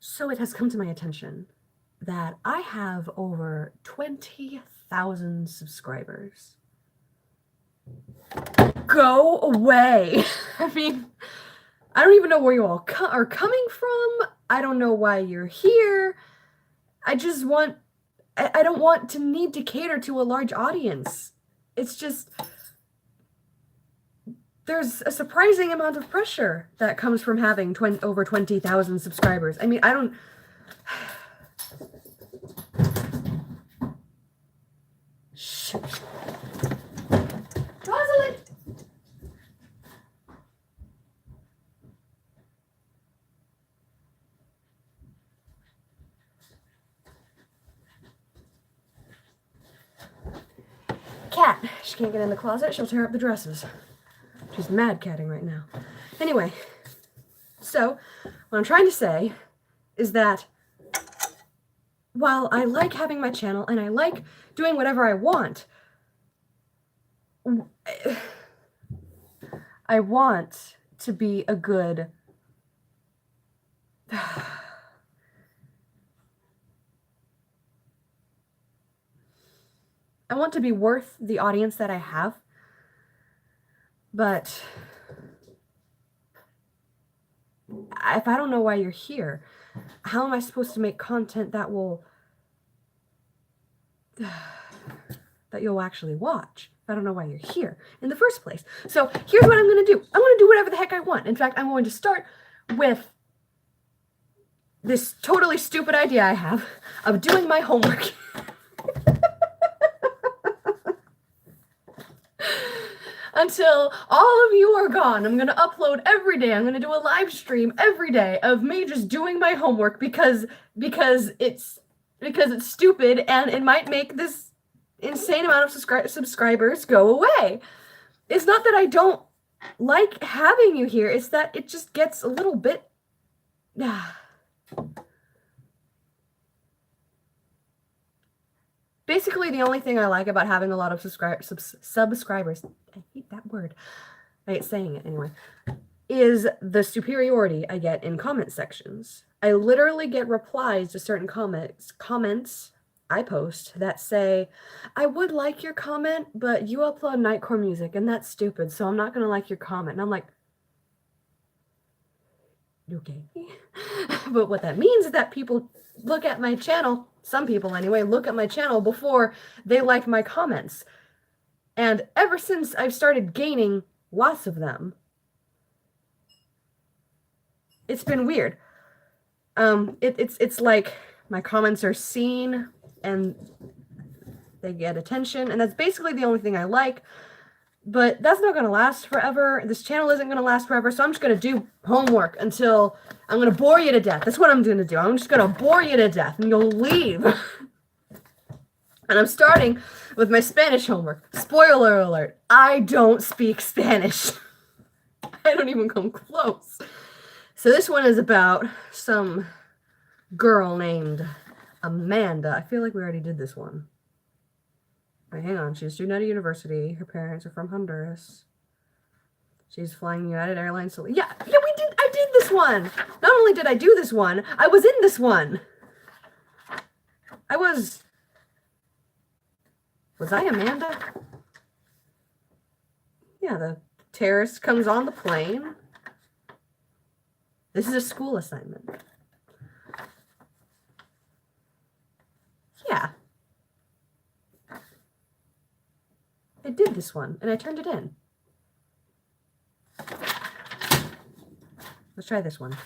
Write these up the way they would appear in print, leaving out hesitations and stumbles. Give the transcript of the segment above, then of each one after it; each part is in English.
So it has come to my attention that I have over 20,000 subscribers. Go away. I mean, I don't even know where you all are coming from. I don't know why you're here. I don't want to need to cater to a large audience. It's just, there's a surprising amount of pressure that comes from having over 20,000 subscribers. I mean, I don't... Shh. Rosalind! Cat. She can't get in the closet. She'll tear up the dresses. She's mad catting right now. Anyway, so what I'm trying to say is that while I like having my channel and I like doing whatever I want, I want to be a good... I want to be worth the audience that I have, but if I don't know why you're here, how am I supposed to make content that you'll actually watch? I don't know why you're here in the first place. So here's what I'm going to do. I'm going to do whatever the heck I want. In fact, I'm going to start with this totally stupid idea I have of doing my homework. Until all of you are gone. I'm going to upload every day. I'm going to do a live stream every day of me just doing my homework because it's stupid and it might make this insane amount of subscribers go away. It's not that I don't like having you here. It's that it just gets a little bit... Basically, the only thing I like about having a lot of subscribers, I hate that word, I hate saying it anyway, is the superiority I get in comment sections. I literally get replies to certain comments I post that say, I would like your comment, but you upload Nightcore music, and that's stupid, so I'm not going to like your comment. And I'm like, okay. But what that means is that people look at my channel, some people anyway, look at my channel before they like my comments. And ever since I've started gaining lots of them, it's been weird. It's like my comments are seen and they get attention, and that's basically the only thing I like. But that's not going to last forever. This channel isn't going to last forever, so I'm just going to do homework until I'm going to bore you to death. That's what I'm going to do. I'm just going to bore you to death, and you'll leave. And I'm starting with my Spanish homework. Spoiler alert, I don't speak Spanish. I don't even come close. So this one is about some girl named Amanda. I feel like we already did this one. Wait, hang on. She's a student at a university. Her parents are from Honduras. She's flying United Airlines. Yeah, we did. I did this one. Not only did I do this one, I was in this one. Was I Amanda? Yeah, the terrorist comes on the plane. This is a school assignment. Yeah. I did this one, and I turned it in. Let's try this one.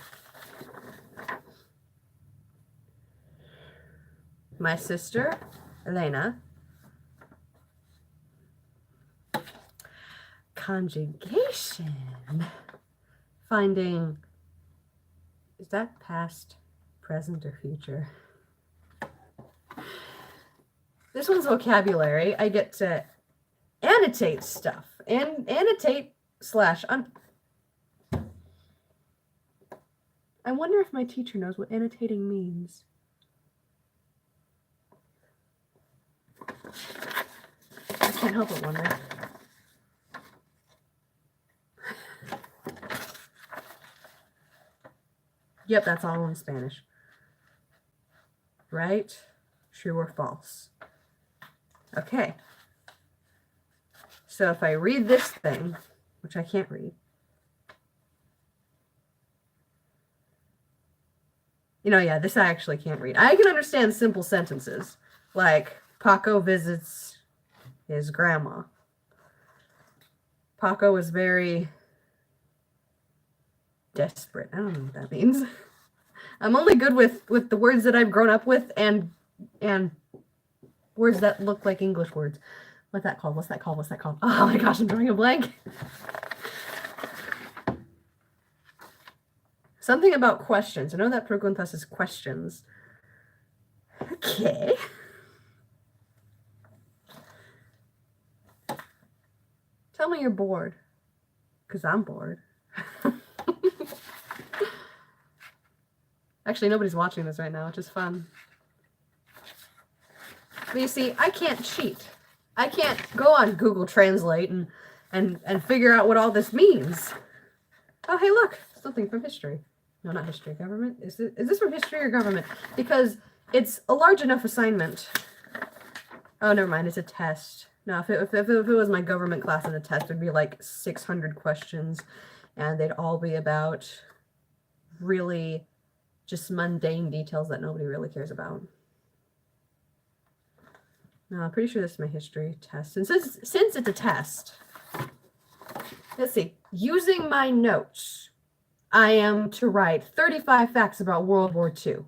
My sister, Elena. Conjugation. Finding, is that past, present, or future? This one's vocabulary. I get to annotate stuff and annotate / I wonder if my teacher knows what annotating means. I can't help but wonder. Yep, that's all in Spanish. right? True or false? Okay. So if I read this thing, which I can't read, yeah, this I actually can't read. I can understand simple sentences, like Paco visits his grandma. Paco was very desperate. I don't know what that means. I'm only good with the words that I've grown up with and words that look like English words. What's that called? What's that called? What's that called? Oh my gosh, I'm drawing a blank. Something about questions. I know that Progunthus is questions. Okay. Tell me you're bored. Because I'm bored. Actually, nobody's watching this right now, which is fun. But you see, I can't cheat. I can't go on Google Translate and figure out what all this means. Oh, hey, look. Something from history. No, not history. Government? Is this from history or government? Because it's a large enough assignment. Oh, never mind. It's a test. No, if it was my government class and a test, it'd be like 600 questions. And they'd all be about really just mundane details that nobody really cares about. No, I'm pretty sure this is my history test. And since it's a test, let's see. Using my notes, I am to write 35 facts about World War II.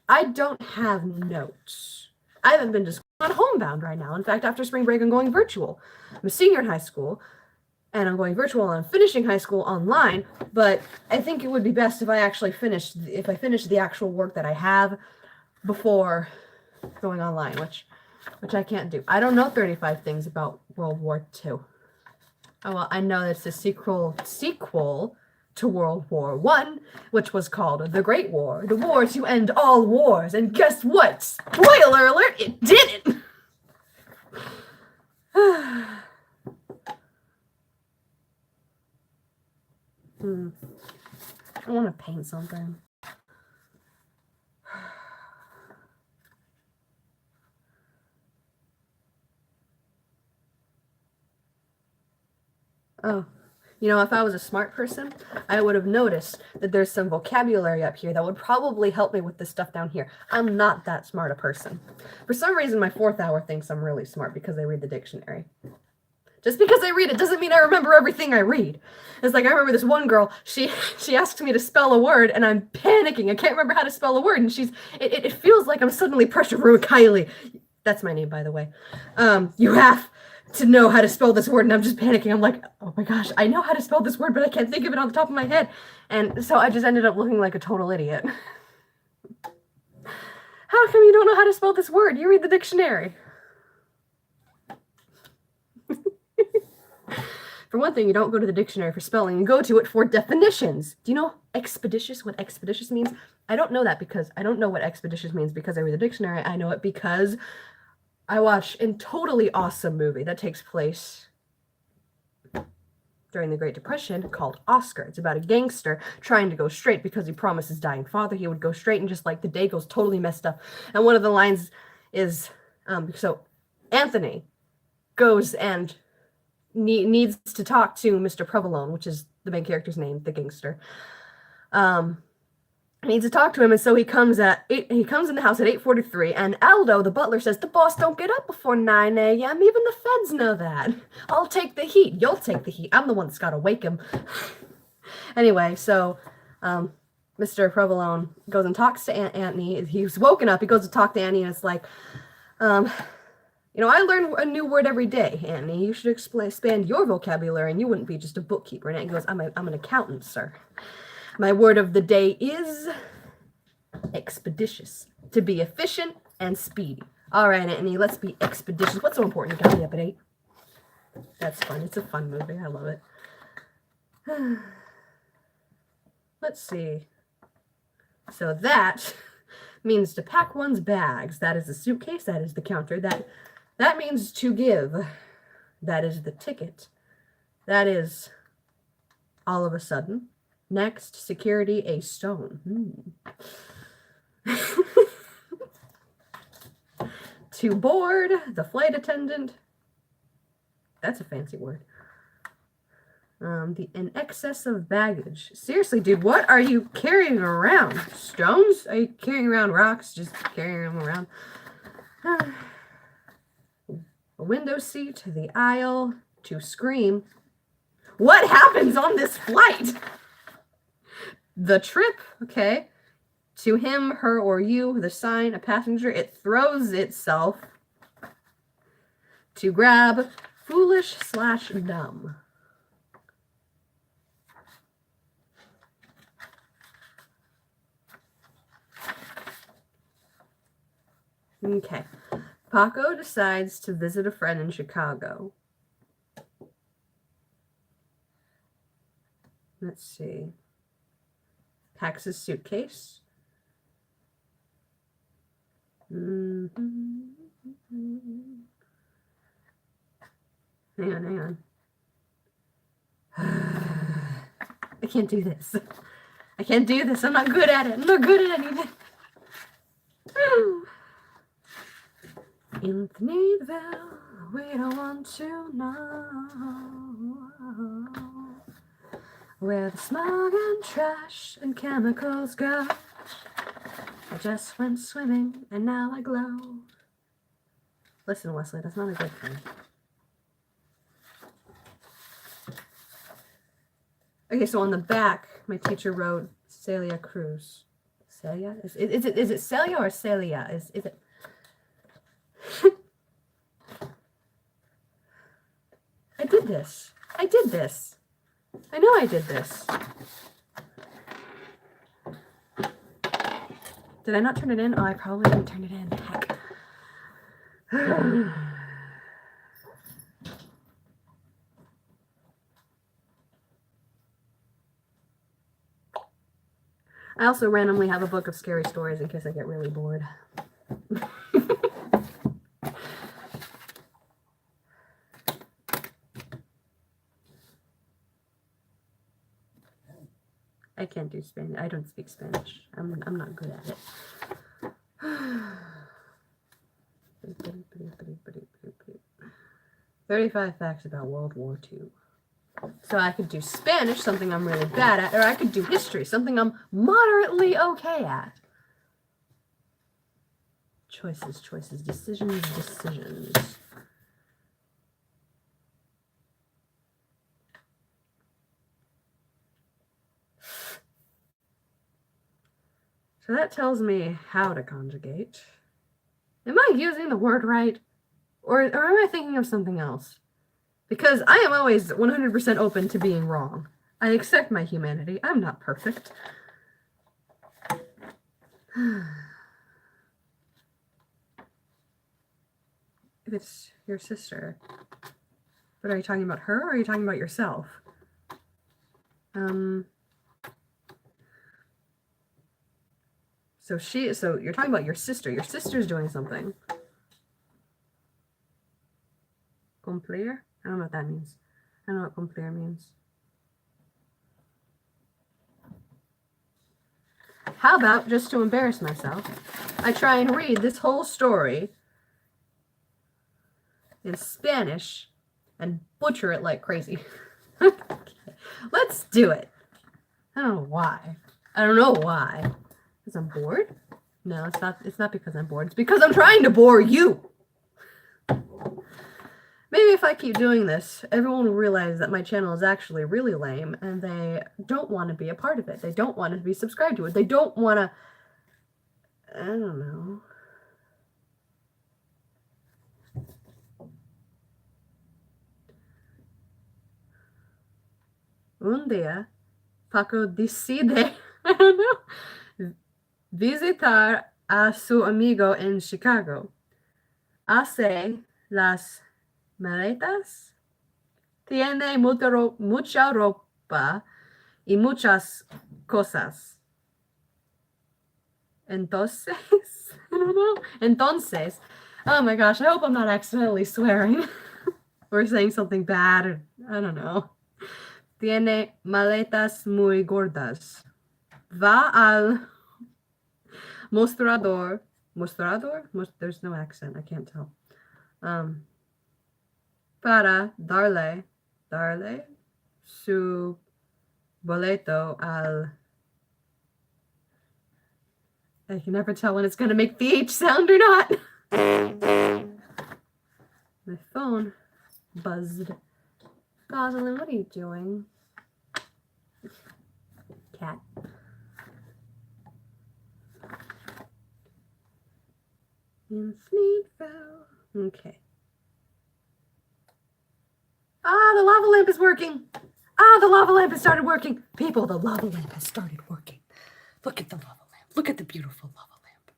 I don't have notes. I haven't been to school. I'm homebound right now. In fact, after spring break, I'm going virtual. I'm a senior in high school, and I'm going virtual, and I'm finishing high school online, but I think it would be best if I actually finish the actual work that I have before going online, which I can't do. I don't know 35 things about World War II. Oh, well, I know it's a sequel to World War I, which was called The Great War, the war to end all wars. And guess what? Spoiler alert, it didn't! I want to paint something. Oh. If I was a smart person, I would have noticed that there's some vocabulary up here that would probably help me with this stuff down here. I'm not that smart a person. For some reason, my 4th hour thinks I'm really smart because I read the dictionary. Just because I read it doesn't mean I remember everything I read. It's like I remember this one girl, she asked me to spell a word, and I'm panicking. I can't remember how to spell a word, and it feels like I'm suddenly pressure Kylie. That's my name, by the way. You have to know how to spell this word, and I'm just panicking. I'm like, oh my gosh, I know how to spell this word, but I can't think of it on the top of my head. And so I just ended up looking like a total idiot. How come you don't know how to spell this word? You read the dictionary. For one thing, you don't go to the dictionary for spelling, you go to it for definitions. Do you know expeditious, what expeditious means? I don't know that because I don't know what expeditious means because I read the dictionary. I know it because I watched a totally awesome movie that takes place during the Great Depression called Oscar. It's about a gangster trying to go straight because he promised his dying father he would go straight, and just like the day goes totally messed up. And one of the lines is, so Anthony goes and needs to talk to Mr. Provolone, which is the main character's name, the gangster. Needs to talk to him, and so he comes in the house at 8:43, and Aldo, the butler, says, the boss don't get up before 9 a.m. Even the feds know that. I'll take the heat. You'll take the heat. I'm the one that's got to wake him. Anyway, so Mr. Provolone goes and talks to Anthony. He's woken up. He goes to talk to Annie, and it's like, I learn a new word every day, Annie. You should expand your vocabulary, and you wouldn't be just a bookkeeper. And Annie goes, I'm an accountant, sir. My word of the day is expeditious. To be efficient and speedy. All right, Anthony, let's be expeditious. What's so important? You got me up at 8. That's fun. It's a fun movie. I love it. Let's see. So that means to pack one's bags. That is the suitcase. That is the counter. That means to give. That is the ticket. That is all of a sudden. Next, security, a stone. to board the flight attendant. That's a fancy word. In excess of baggage. Seriously, dude, what are you carrying around? Stones? Are you carrying around rocks? Just carrying them around. A window seat, the aisle, to scream. What happens on this flight? The trip, okay. To him, her, or you, the sign, a passenger, it throws itself. To grab, foolish/dumb. Okay. Paco decides to visit a friend in Chicago. Let's see. Packs his suitcase. Hang on. I can't do this. I can't do this. I'm not good at it. I'm not good at anything. In Thneedville, we don't want to know where the smog and trash and chemicals go. I just went swimming and now I glow. Listen, Wesley, that's not a good thing. Okay, so on the back, my teacher wrote Celia Cruz. Celia? Is it Celia or Celia? Is it? I did this. I know I did this. Did I not turn it in? Oh, I probably didn't turn it in. Heck. I also randomly have a book of scary stories in case I get really bored. I can't do Spanish. I don't speak Spanish. I'm not good at it. 35 facts about World War II. So I could do Spanish, something I'm really bad at, or I could do history, something I'm moderately okay at. Choices, decisions. So that tells me how to conjugate. Am I using the word right? Or am I thinking of something else? Because I am always 100% open to being wrong. I accept my humanity. I'm not perfect. If it's your sister, but are you talking about her or are you talking about yourself? So you're talking about your sister. Your sister's doing something. Cumplir? I don't know what that means. I don't know what cumplir means. How about, just to embarrass myself, I try and read this whole story in Spanish and butcher it like crazy. Okay. Let's do it. I don't know why. Because I'm bored? No, it's not because I'm bored. It's because I'm trying to bore you. Maybe if I keep doing this, everyone will realize that my channel is actually really lame and they don't want to be a part of it. They don't want to be subscribed to it. They don't want to, I don't know. Un día, Paco decide, I don't know, visitar a su amigo en Chicago. Hace las maletas. Tiene mucha ropa y muchas cosas. Entonces, I don't know. Entonces, oh my gosh, I hope I'm not accidentally swearing or saying something bad. Or, I don't know. Tiene maletas muy gordas. Va al mostrador Mostrador? There's no accent. I can't tell. Para darle su boleto al. I can never tell when it's going to make the H sound or not. My phone buzzed. Gosalyn, what are you doing? Cat. In Sneedville. Okay. The lava lamp is working. The lava lamp has started working. People, the lava lamp has started working. Look at the lava lamp. Look at the beautiful lava lamp.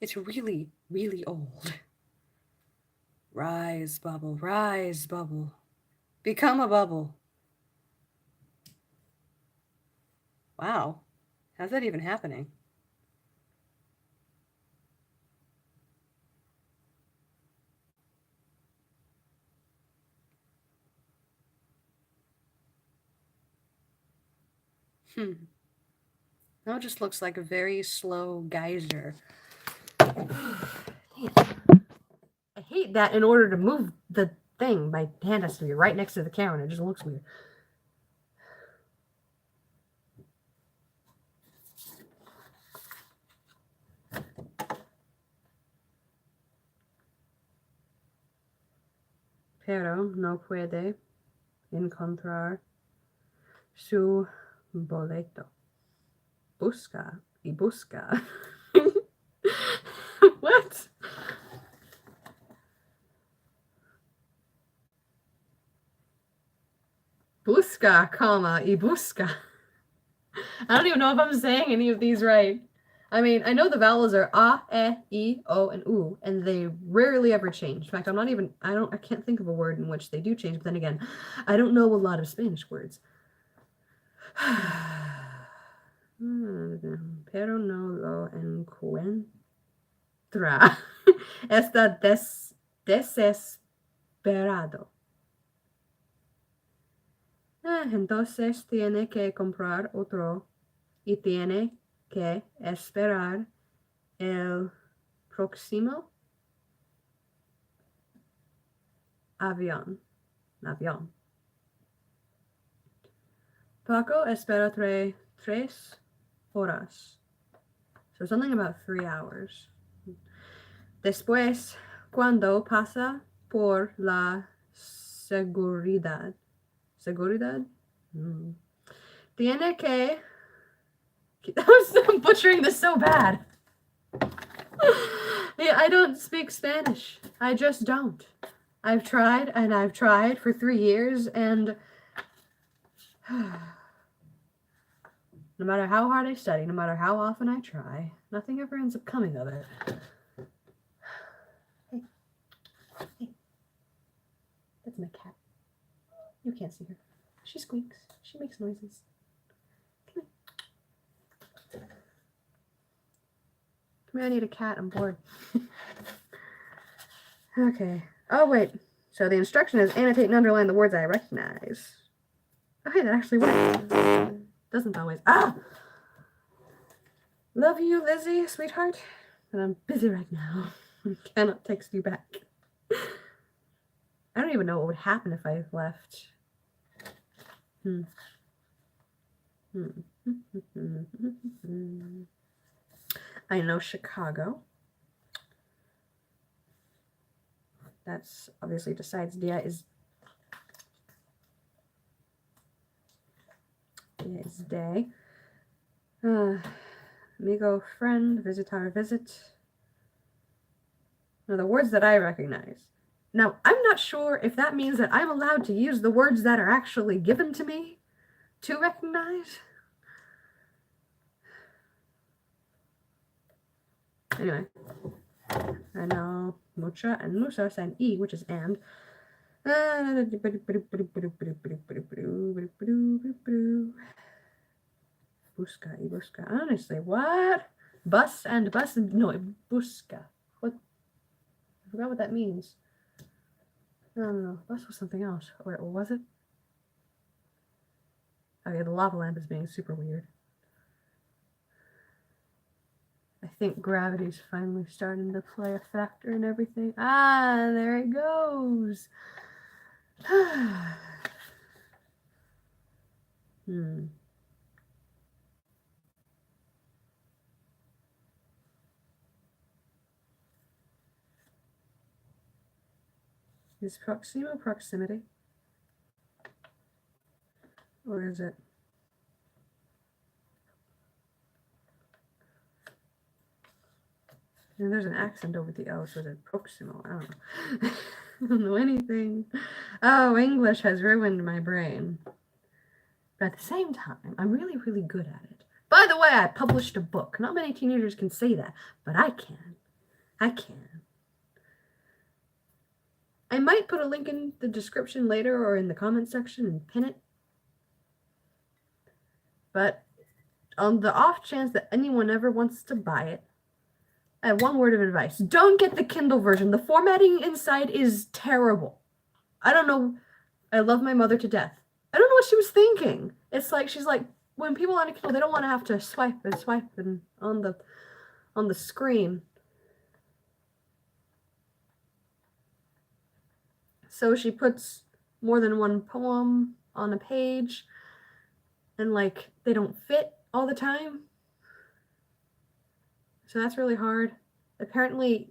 It's really, really old. Rise, bubble, rise, bubble. Become a bubble. Wow. How's that even happening? Now it just looks like a very slow geyser. I hate that in order to move the thing, my hand has to be right next to the camera and it just looks weird. Pero no puede encontrar su boleto. Busca y busca. What? Busca, comma, y busca. I don't even know if I'm saying any of these right. I mean, I know the vowels are a, e, o, and u, and they rarely ever change. In fact, I can't think of a word in which they do change, but then again, I don't know a lot of Spanish words. Pero no lo encuentra. Está desesperado. Entonces tiene que comprar otro y tiene que esperar el próximo avión. Paco espera 3 horas. So something about 3 hours. Después, cuando pasa por la seguridad. ¿Seguridad? Tiene que... I'm butchering this so bad. Yeah, I don't speak Spanish. I just don't. I've tried and I've tried for 3 years and no matter how hard I study, no matter how often I try, nothing ever ends up coming of it. Hey. That's my cat. You can't see her. She squeaks. She makes noises. Come here, I need a cat. I'm bored. Okay. Oh, wait. So the instruction is annotate and underline the words I recognize. Okay, that actually works. Doesn't always. Love you, Lizzie, sweetheart. But I'm busy right now. I cannot text you back. I don't even know what would happen if I left. I know Chicago. That's obviously decides dia is day. Amigo, friend, visitar, visit. Now the words that I recognize. Now, I'm not sure if that means that I'm allowed to use the words that are actually given to me to recognize. Anyway, I know mucha and musas and e, which is and. Busca y busca. Honestly, what? Bus and bus? No, busca. What? I forgot what that means. No. Bus was something else. Wait, what was it? Okay, the lava lamp is being super weird. I think gravity's finally starting to play a factor in everything. Ah, there it goes. Is Proxima proximity? Or is it? And there's an accent over the O, so is it proximal? I don't know. I don't know anything. Oh, English has ruined my brain. But at the same time, I'm really, really good at it. By the way, I published a book. Not many teenagers can say that, but I can. I can. I might put a link in the description later or in the comment section and pin it. But on the off chance that anyone ever wants to buy it, I have one word of advice. Don't get the Kindle version. The formatting inside is terrible. I don't know. I love my mother to death. I don't know what she was thinking. It's like, she's like, when people on a Kindle, they don't want to have to swipe and on the screen. So she puts more than one poem on a page, and like they don't fit all the time. So that's really hard. Apparently,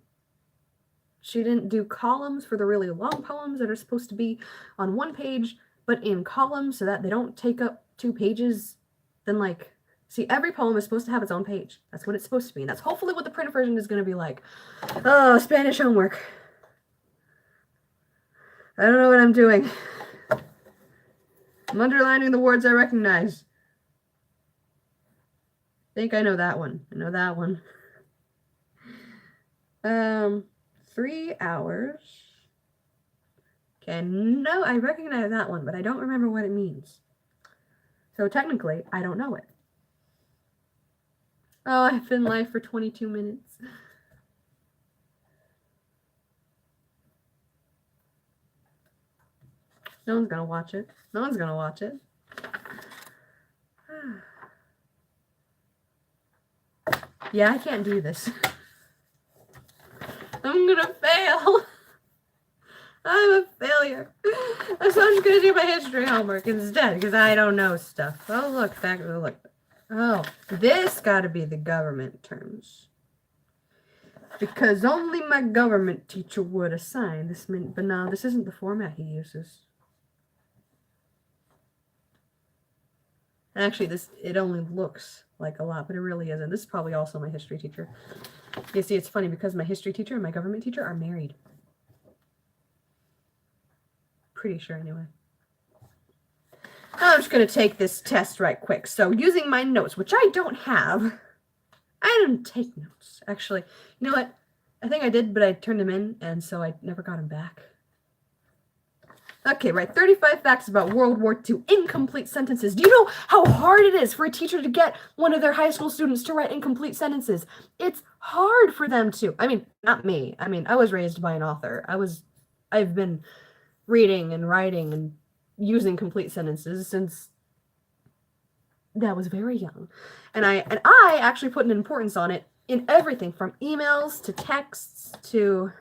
she didn't do columns for the really long poems that are supposed to be on one page, but in columns so that they don't take up 2 pages. Then like, see, every poem is supposed to have its own page. That's what it's supposed to be. And that's hopefully what the print version is going to be like. Oh, Spanish homework. I don't know what I'm doing. I'm underlining the words I recognize. I think I know that one. I know that one. 3 hours. Okay, no, I recognize that one, but I don't remember what it means. So technically, I don't know it. Oh, I've been live for 22 minutes. No one's gonna watch it. No one's gonna watch it. Yeah, I can't do this. I'm gonna fail. I'm a failure. So I'm just gonna do my history homework instead because I don't know stuff. Oh look, look. Oh, this gotta be the government terms. Because only my government teacher would assign this, but no, this isn't the format he uses. Actually, it only looks like a lot, but it really isn't. This is probably also my history teacher. You see, it's funny because my history teacher and my government teacher are married. Pretty sure, anyway. I'm just going to take this test right quick. So, using my notes, which I don't have. I didn't take notes, actually. You know what? I think I did, but I turned them in, and so I never got them back. Okay, right. 35 facts about World War II. Incomplete sentences. Do you know how hard it is for a teacher to get one of their high school students to write incomplete sentences? It's hard for them to. I mean, not me. I mean, I was raised by an author. I've been reading and writing and using complete sentences since I was very young. And I actually put an importance on it in everything from emails to texts to...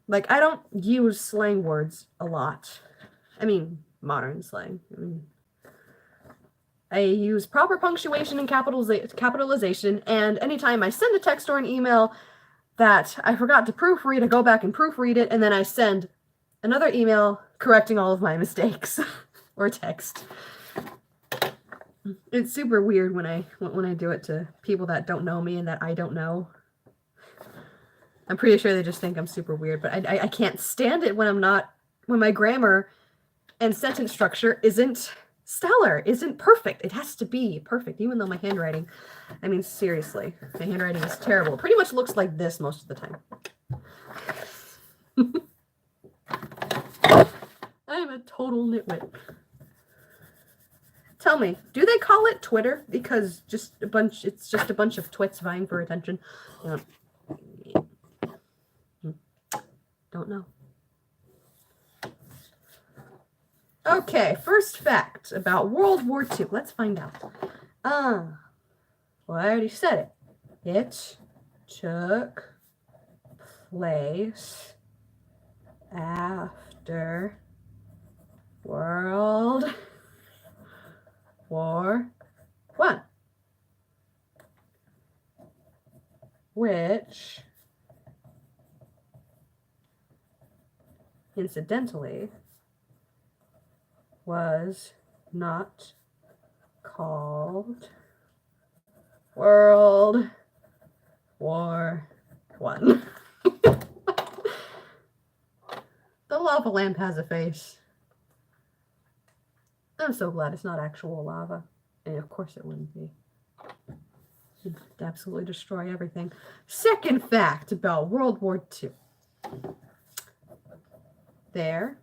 Like, I don't use slang words a lot. I mean, modern slang. I use proper punctuation and capitalization, and anytime I send a text or an email that I forgot to proofread, I go back and proofread it, and then I send another email correcting all of my mistakes or text. It's super weird when I do it to people that don't know me and that I don't know. I'm pretty sure they just think I'm super weird, but I can't stand it when my grammar and sentence structure isn't stellar, isn't perfect. It has to be perfect, even though my handwriting, I mean, seriously, my handwriting is terrible. It pretty much looks like this most of the time. I am a total nitwit. Tell me, do they call it Twitter? Because it's just a bunch of twits vying for attention. Don't know. Okay, first fact about World War II. Let's find out. Well, I already said it. It took place after World War I, which incidentally was not called World War I. The lava lamp has a face. I'm so glad it's not actual lava. And of course it wouldn't be. It'd absolutely destroy everything. Second fact about World War II. There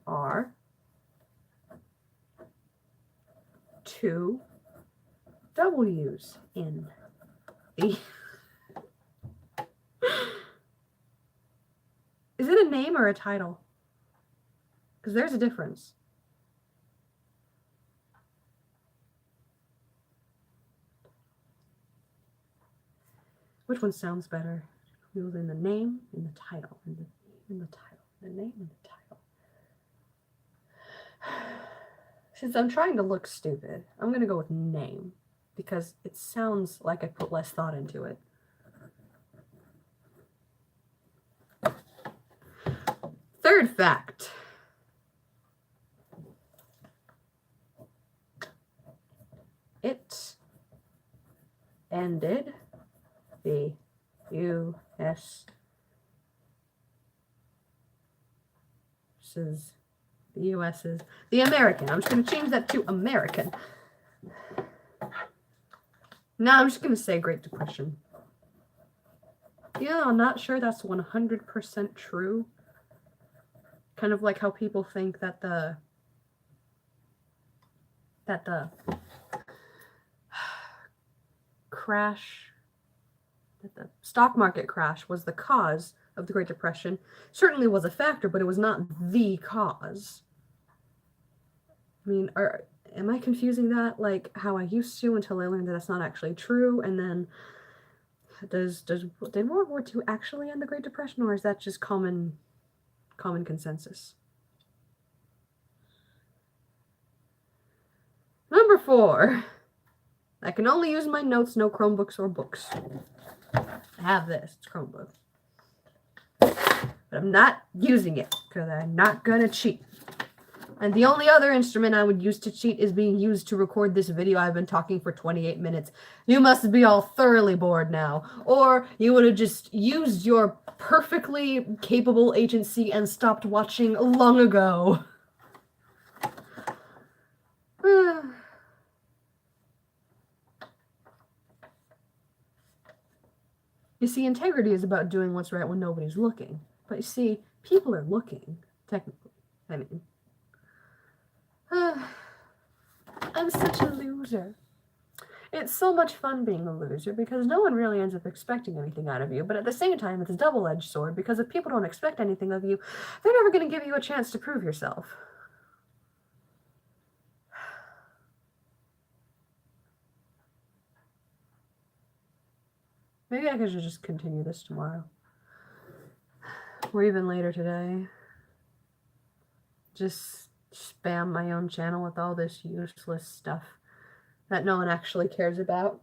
are 2 W's in the... Is it a name or a title? Because there's a difference. Which one sounds better? In the name, in the title, in the title, the name, and the title. Since I'm trying to look stupid, I'm going to go with name because it sounds like I put less thought into it. Third fact. It ended the U.S. The American. I'm just going to change that to American. Now I'm just going to say Great Depression. Yeah, I'm not sure that's 100% true. Kind of like how people think that the stock market crash was the cause of the Great Depression. Certainly was a factor, but it was not the cause. I mean, am I confusing that like how I used to until I learned that that's not actually true? And then did World War II actually end the Great Depression, or is that just common consensus? Number 4. I can only use my notes, no Chromebooks or books. I have this, it's Chromebook. But I'm not using it because I'm not gonna cheat. And the only other instrument I would use to cheat is being used to record this video. I've been talking for 28 minutes. You must be all thoroughly bored now. Or you would have just used your perfectly capable agency and stopped watching long ago. You see, integrity is about doing what's right when nobody's looking. But you see, people are looking, technically. I mean, I'm such a loser. It's so much fun being a loser because no one really ends up expecting anything out of you. But at the same time, it's a double-edged sword because if people don't expect anything of you, they're never going to give you a chance to prove yourself. Maybe I could just continue this tomorrow. Or even later today. Just spam my own channel with all this useless stuff that no one actually cares about.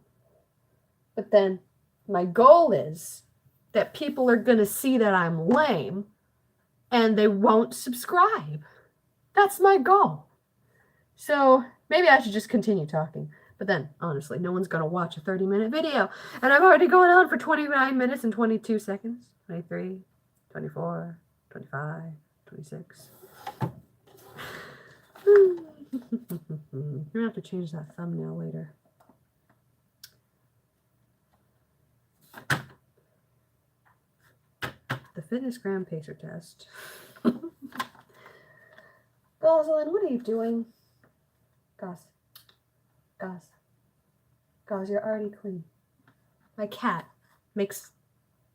But then my goal is that people are going to see that I'm lame and they won't subscribe. That's my goal. So maybe I should just continue talking. But then, honestly, no one's going to watch a 30-minute video. And I'm already going on for 29 minutes and 22 seconds. 23, 24, 25, 26. You're going to have to change that thumbnail later. The Fitness Gram Pacer Test. Goslin, what are you doing? Goz, you're already clean. My cat makes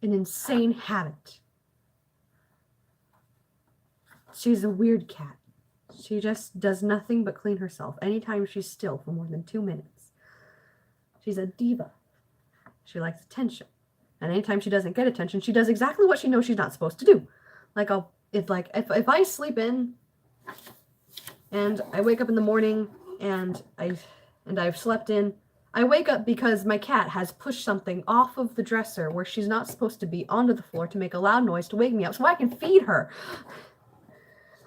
an insane habit. She's a weird cat. She just does nothing but clean herself anytime she's still for more than 2 minutes. She's a diva. She likes attention. And anytime she doesn't get attention, she does exactly what she knows she's not supposed to do. Like if I sleep in and I wake up in the morning and I've slept in, I wake up because my cat has pushed something off of the dresser where she's not supposed to be onto the floor to make a loud noise to wake me up so I can feed her.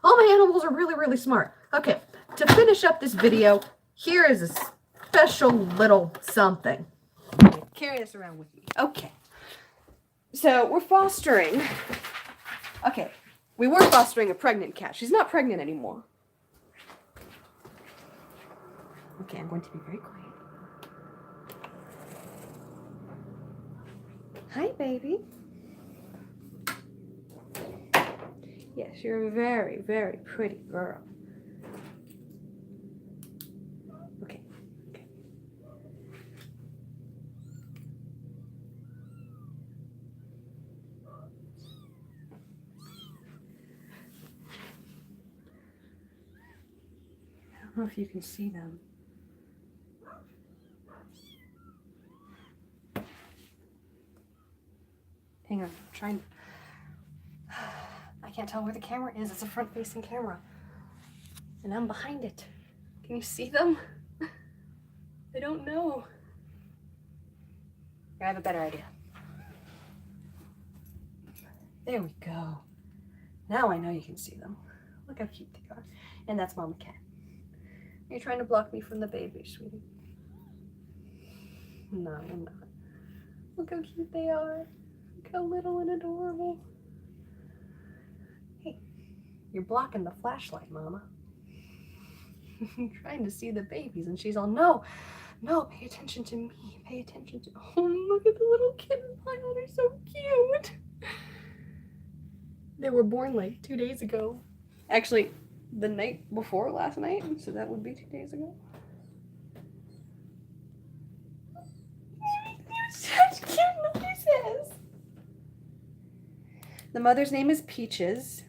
All my animals are really, really smart. Okay, to finish up this video, here is a special little something. Carry this around with me. Okay. So we're fostering. Okay, we were fostering a pregnant cat. She's not pregnant anymore. Okay, I'm going to be very quiet. Hi, baby. Yes, you're a very, very pretty girl. Okay. Okay. I don't know if you can see them. Hang on, I'm trying. I can't tell where the camera is. It's a front-facing camera. And I'm behind it. Can you see them? I don't know. Here, I have a better idea. There we go. Now I know you can see them. Look how cute they are. And that's Mama Cat. You're trying to block me from the baby, sweetie. No, I'm not. Look how cute they are. Look how little and adorable. Hey, you're blocking the flashlight, Mama. I'm trying to see the babies, and she's all, no, pay attention to me. Pay attention to. Oh, look at the little kitten pile. They're so cute. They were born like 2 days ago. Actually, the night before last night, so that would be 2 days ago. Such cute noises. The mother's name is Peaches.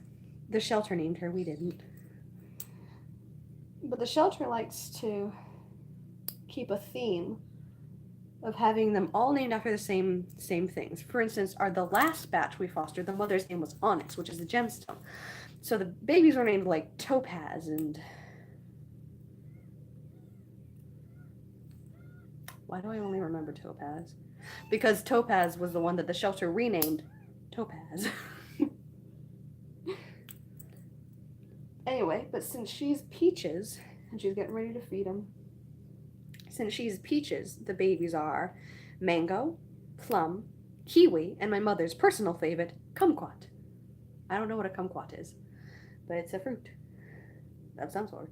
The shelter named her, we didn't. But the shelter likes to keep a theme of having them all named after the same things. For instance, the last batch we fostered, the mother's name was Onyx, which is the gemstone. So the babies were named like Topaz and... Why do I only remember Topaz? Because Topaz was the one that the shelter renamed Topaz. Anyway, but since she's Peaches, and she's getting ready to feed them, since she's Peaches, the babies are Mango, Plum, Kiwi, and my mother's personal favorite, Kumquat. I don't know what a kumquat is, but it's a fruit of some sort.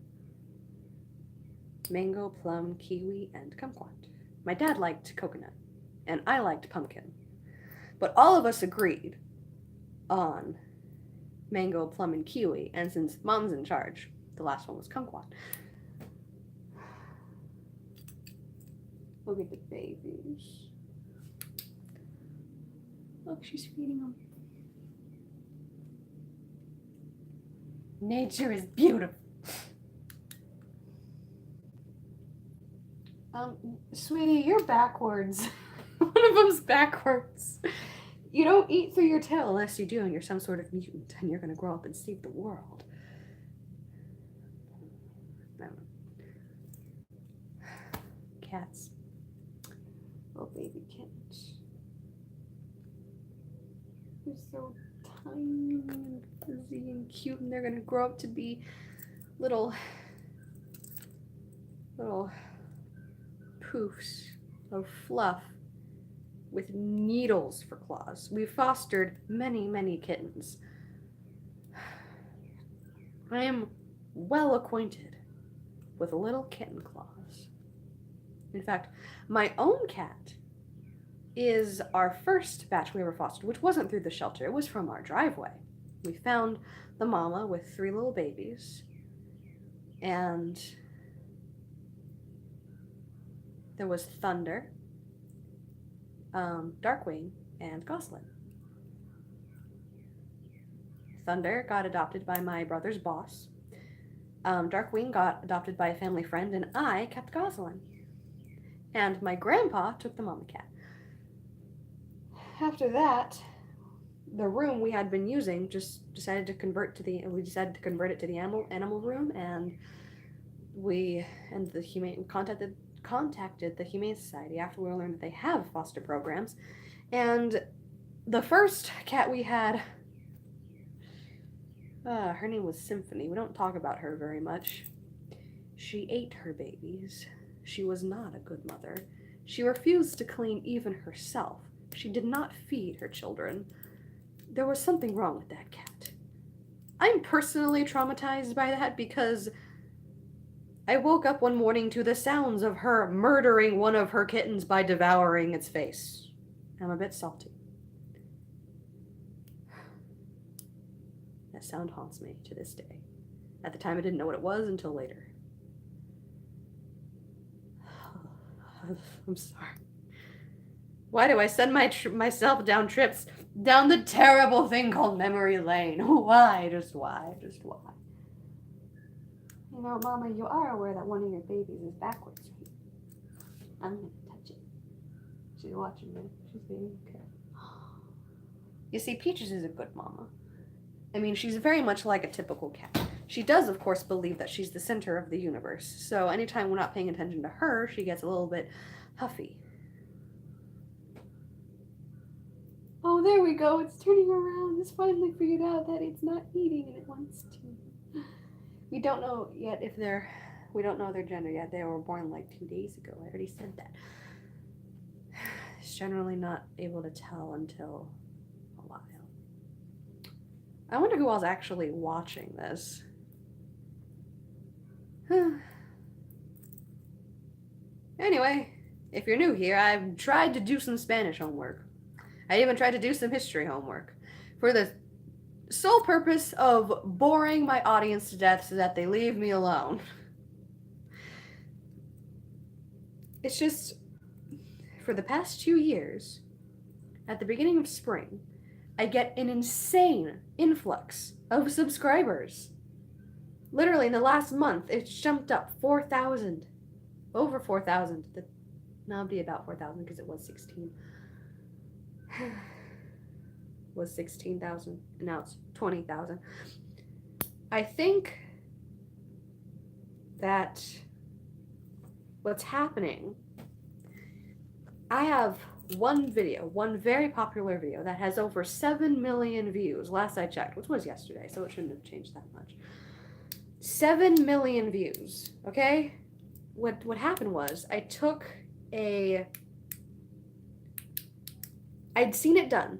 Mango, plum, kiwi, and kumquat. My dad liked coconut, and I liked pumpkin. But all of us agreed on mango, plum, and kiwi, and since Mom's in charge, the last one was kumquat. Look at the babies. Look, she's feeding them. Nature is beautiful. Sweetie, you're backwards. One of them's backwards. You don't eat through your tail unless you do, and you're some sort of mutant, and you're gonna grow up and save the world. Cats. Little baby kittens. They're so tiny and fuzzy and cute, and they're gonna grow up to be little poofs of fluff with needles for claws. We fostered many, many kittens. I am well acquainted with little kitten claws. In fact, my own cat is our first batch we ever fostered, which wasn't through the shelter. It was from our driveway. We found the mama with 3 little babies, and there was Thunder, Darkwing, and Goslin. Thunder got adopted by my brother's boss. Darkwing got adopted by a family friend, and I kept Goslin. And my grandpa took the mama cat. after that, the room we had been using just decided to convert to the we decided to convert it to the animal room, and the humane contacted the Humane Society after we learned that they have foster programs. And the first cat we had, her name was Symphony. We don't talk about her very much. She ate her babies. She was not a good mother. She refused to clean even herself. She did not feed her children. There was something wrong with that cat. I'm personally traumatized by that because I woke up one morning to the sounds of her murdering one of her kittens by devouring its face. I'm a bit salty. That sound haunts me to this day. At the time, I didn't know what it was until later. I'm sorry. Why do I send myself down trips down the terrible thing called memory lane? Why? Just why? Just why? You know, Mama, you are aware that one of your babies is backwards, right? I'm gonna touch it. She's watching me. She's being okay. You see, Peaches is a good mama. I mean, she's very much like a typical cat. She does, of course, believe that she's the center of the universe. So anytime we're not paying attention to her, she gets a little bit huffy. Oh, there we go. It's turning around. It's finally figured out that it's not eating and it wants to. We don't know yet if we don't know their gender yet. They were born like 2 days ago. I already said that. It's generally not able to tell until a while. I wonder who else actually watching this. Anyway, if you're new here, I've tried to do some Spanish homework. I even tried to do some history homework for the sole purpose of boring my audience to death so that they leave me alone. It's just, for the past 2 years, at the beginning of spring, I get an insane influx of subscribers. Literally, in the last month, it's jumped up 4,000. Over 4,000. No, it'd be about 4,000 because it was 16. Was 16,000. Now it's 20,000. I think that what's happening, I have one very popular video that has over 7 million views, last I checked, which was yesterday, so it shouldn't have changed that much. 7 million views, okay? What happened was, I'd seen it done.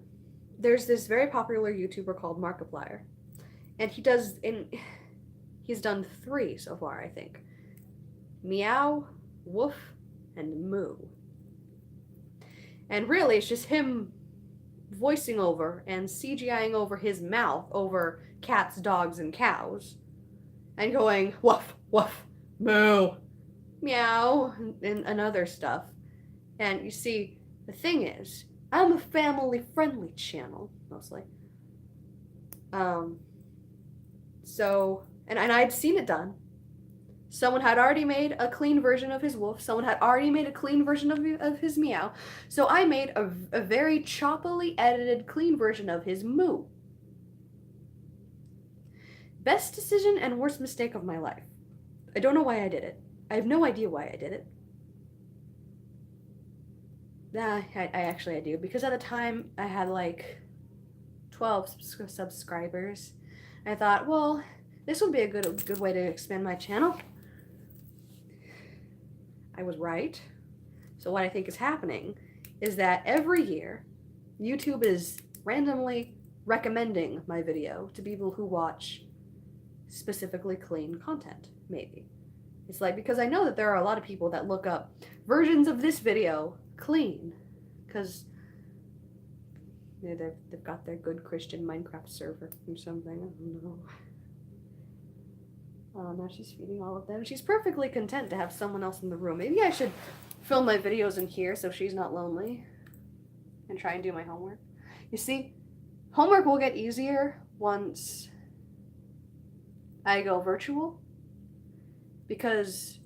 There's this very popular YouTuber called Markiplier, and he's done 3 so far, I think. Meow, Woof, and Moo. And really, it's just him voicing over and CGIing over his mouth over cats, dogs, and cows. And going, woof, woof, moo, meow, and other stuff. And you see, the thing is, I'm a family-friendly channel, mostly. So, and I'd seen it done. Someone had already made a clean version of his woof. Someone had already made a clean version of his meow. So I made a very choppily edited, clean version of his moo. Best decision and worst mistake of my life. I don't know why I did it. I have no idea why I did it. I do. Because at the time, I had like 12 subscribers. I thought, well, this would be a good way to expand my channel. I was right. So what I think is happening is that every year, YouTube is randomly recommending my video to people who watch specifically clean content, maybe. It's like, because I know that there are a lot of people that look up versions of this video clean, because they've got their good Christian Minecraft server or something. I don't know. Oh, now she's feeding all of them. She's perfectly content to have someone else in the room. Maybe I should film my videos in here so she's not lonely and try and do my homework. You see, homework will get easier once I go virtual, because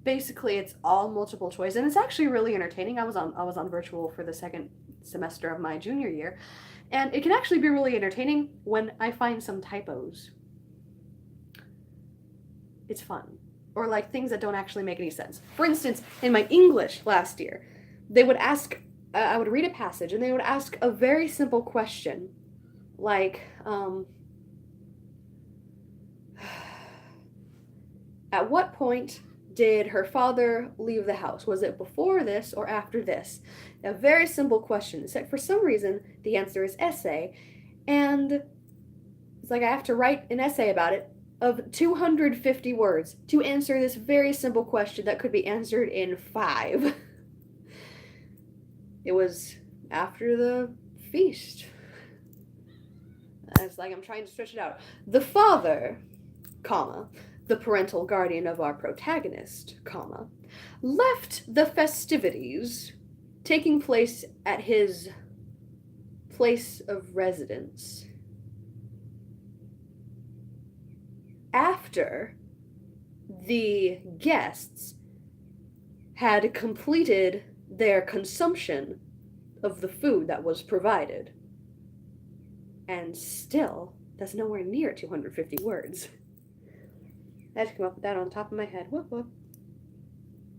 basically it's all multiple choice, and it's actually really entertaining. I was on virtual for the second semester of my junior year, and it can actually be really entertaining when I find some typos. It's fun. Or like things that don't actually make any sense. For instance, in my English last year, they would ask, I would read a passage and they would ask a very simple question like, at what point did her father leave the house? Was it before this or after this? A very simple question, except for some reason the answer is essay, and it's like I have to write an essay about it of 250 words to answer this very simple question that could be answered in 5. It was after the feast. It's like I'm trying to stretch it out. The father, comma, the parental guardian of our protagonist, comma, left the festivities taking place at his place of residence after the guests had completed their consumption of the food that was provided. And still, that's nowhere near 250 words. I had to come up with that on top of my head. Whoop, whoop.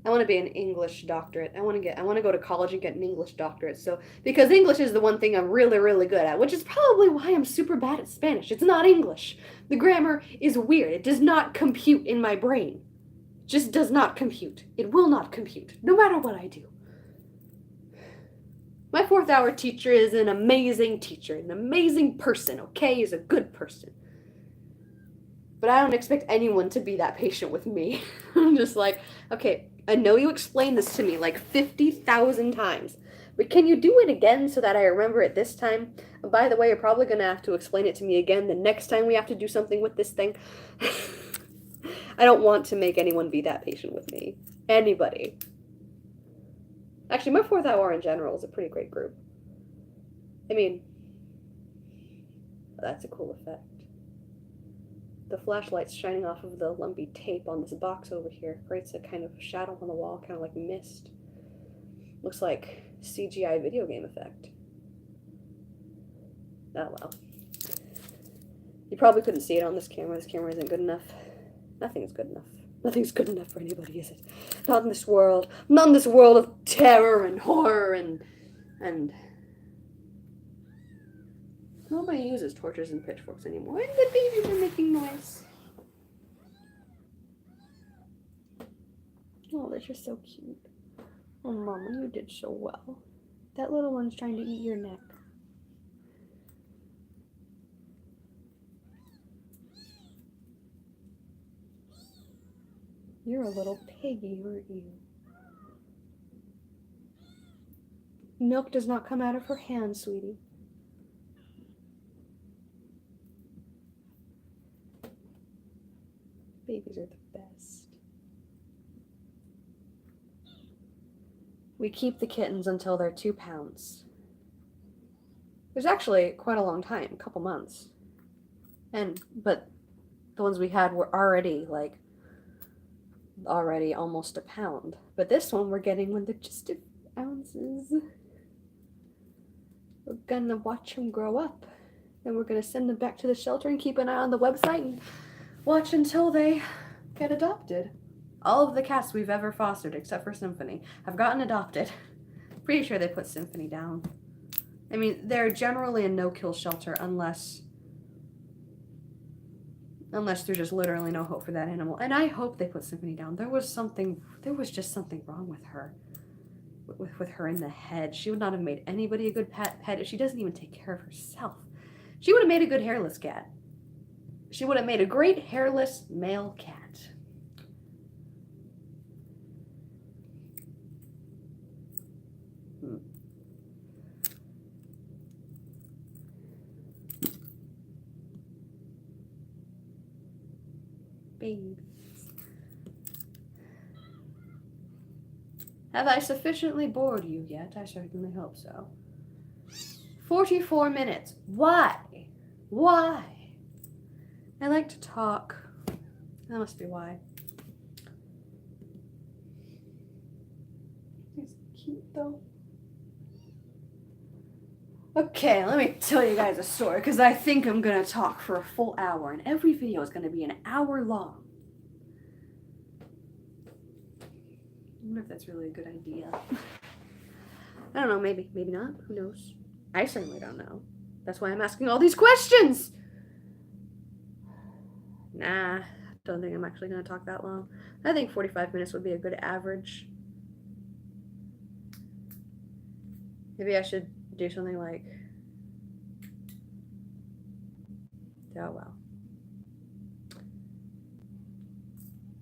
I want to be an English doctorate. I want to go to college and get an English doctorate. So, because English is the one thing I'm really, really good at, which is probably why I'm super bad at Spanish. It's not English. The grammar is weird. It does not compute in my brain. It just does not compute. It will not compute, no matter what I do. My 4th hour teacher is an amazing teacher, an amazing person, okay? He's a good person. But I don't expect anyone to be that patient with me. I'm just like, okay, I know you explained this to me like 50,000 times, but can you do it again so that I remember it this time? And by the way, you're probably going to have to explain it to me again the next time we have to do something with this thing. I don't want to make anyone be that patient with me. Anybody. Actually, my 4th hour in general is a pretty great group. I mean, that's a cool effect. The flashlight's shining off of the lumpy tape on this box over here creates a kind of shadow on the wall, kind of like mist. Looks like CGI video game effect. Oh well. You probably couldn't see it on this camera. This camera isn't good enough. Nothing is good enough. Nothing's good enough for anybody, is it? Not in this world. Not in this world of terror and horror and nobody uses torches and pitchforks anymore. And the babies are making noise. Oh, they're just so cute. Oh, Mama, you did so well. That little one's trying to eat your neck. You're a little piggy, aren't you? Milk does not come out of her hand, sweetie. Babies are the best. We keep the kittens until they're 2 pounds. There's actually quite a long time, a couple months. But the ones we had were already almost a pound. But this one we're getting when they're just 2 ounces. We're gonna watch them grow up. Then we're gonna send them back to the shelter and keep an eye on the website and watch until they get adopted. All of the cats we've ever fostered, except for Symphony, have gotten adopted. Pretty sure they put Symphony down. I mean, they're generally a no-kill shelter unless there's just literally no hope for that animal. And I hope they put Symphony down. There was just something wrong with her. With her in the head. She would not have made anybody a good pet if she doesn't even take care of herself. She would have made a good hairless cat. She would have made a great hairless male cat. Babies. Have I sufficiently bored you yet? I certainly hope so. 44 minutes. Why? Why? I like to talk. That must be why. cute though. Okay, let me tell you guys a story, because I think I'm gonna talk for a full hour, and every video is gonna be an hour long. I wonder if that's really a good idea. I don't know, maybe not, who knows? I certainly don't know. That's why I'm asking all these questions! Nah, don't think I'm actually gonna talk that long. I think 45 minutes would be a good average. Maybe I should do something like, oh well.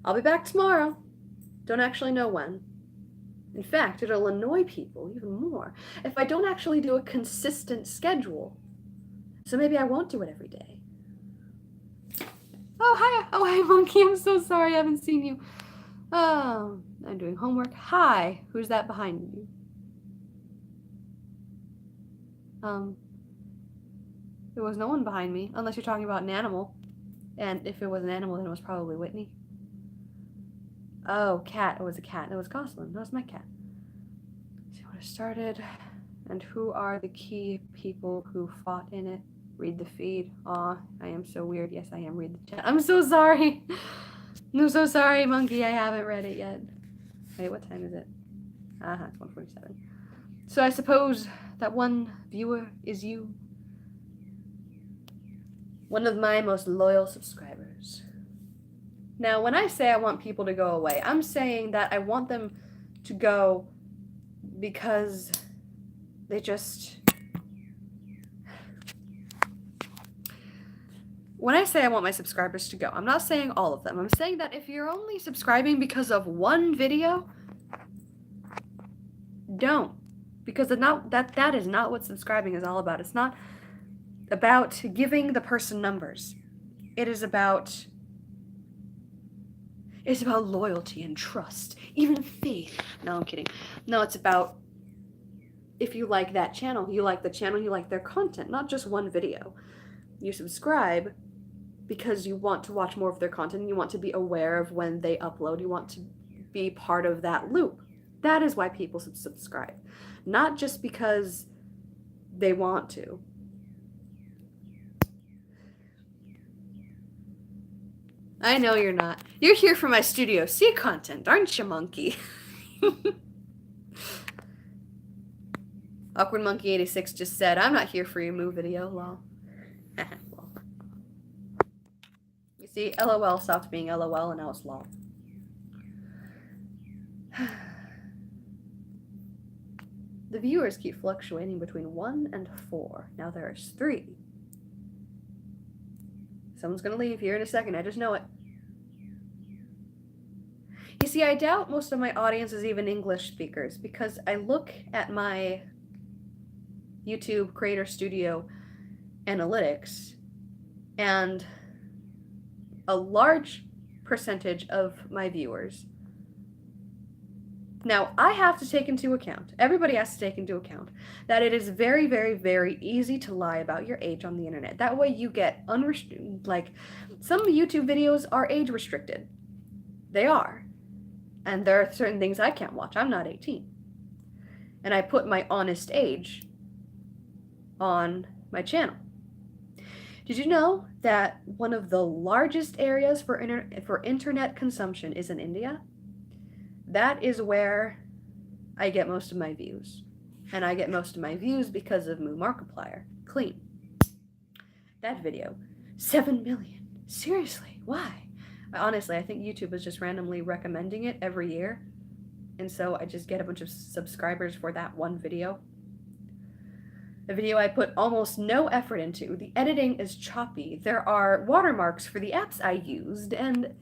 I'll be back tomorrow. Don't actually know when. In fact, it'll annoy people even more if I don't actually do a consistent schedule. So maybe I won't do it every day. Oh, hi. Oh, hi, Monkey. I'm so sorry I haven't seen you. Oh, I'm doing homework. Hi. Who's that behind you? There was no one behind me, unless you're talking about an animal. And if it was an animal, then it was probably Whitney. Oh, cat. It was a cat. It was Goslin. That was my cat. Let's see what I started. And who are the key people who fought in it? Read the feed. Aw, I am so weird. Yes, I am. Read the chat. I'm so sorry. I'm so sorry, Monkey. I haven't read it yet. Wait, what time is it? It's 1:47. So I suppose that one viewer is you. One of my most loyal subscribers. Now, when I say I want people to go away, I'm saying that I want them to go because they just... When I say I want my subscribers to go, I'm not saying all of them. I'm saying that if you're only subscribing because of one video, don't. Because that is not what subscribing is all about. It's not about giving the person numbers. It's about loyalty and trust, even faith. No, I'm kidding. No, it's about if you like that channel, you like the channel, you like their content, not just one video. You subscribe because you want to watch more of their content, you want to be aware of when they upload, you want to be part of that loop. That is why people subscribe. Not just because they want to. I know you're not. You're here for my Studio C content, aren't you, Monkey? Awkward Monkey 86 just said, I'm not here for your moo video, lol. Lol. You see, LOL stopped being LOL and now it's lol. The viewers keep fluctuating between 1 and 4. Now there's 3. Someone's gonna leave here in a second, I just know it. You see, I doubt most of my audience is even English speakers because I look at my YouTube Creator Studio analytics and a large percentage of my viewers. Now, I have to take into account, everybody has to take into account, that it is very, very, very easy to lie about your age on the internet. That way you get unrestricted, like, some YouTube videos are age restricted. They are. And there are certain things I can't watch. I'm not 18. And I put my honest age on my channel. Did you know that one of the largest areas for internet consumption is in India? That is where I get most of my views. And I get most of my views because of Moo Markiplier. Clean. That video, 7 million. Seriously, why? Honestly, I think YouTube is just randomly recommending it every year. And so I just get a bunch of subscribers for that one video. A video I put almost no effort into. The editing is choppy. There are watermarks for the apps I used, and...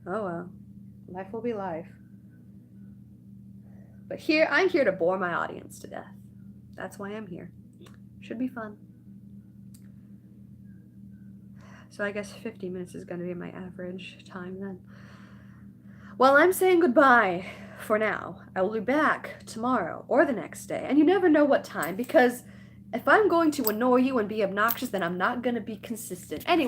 oh well, life will be life. But here, I'm here to bore my audience to death. That's why I'm here. Should be fun. So I guess 50 minutes is going to be my average time then. Well, I'm saying goodbye for now. I will be back tomorrow or the next day. And you never know what time, because if I'm going to annoy you and be obnoxious, then I'm not going to be consistent. Anyway.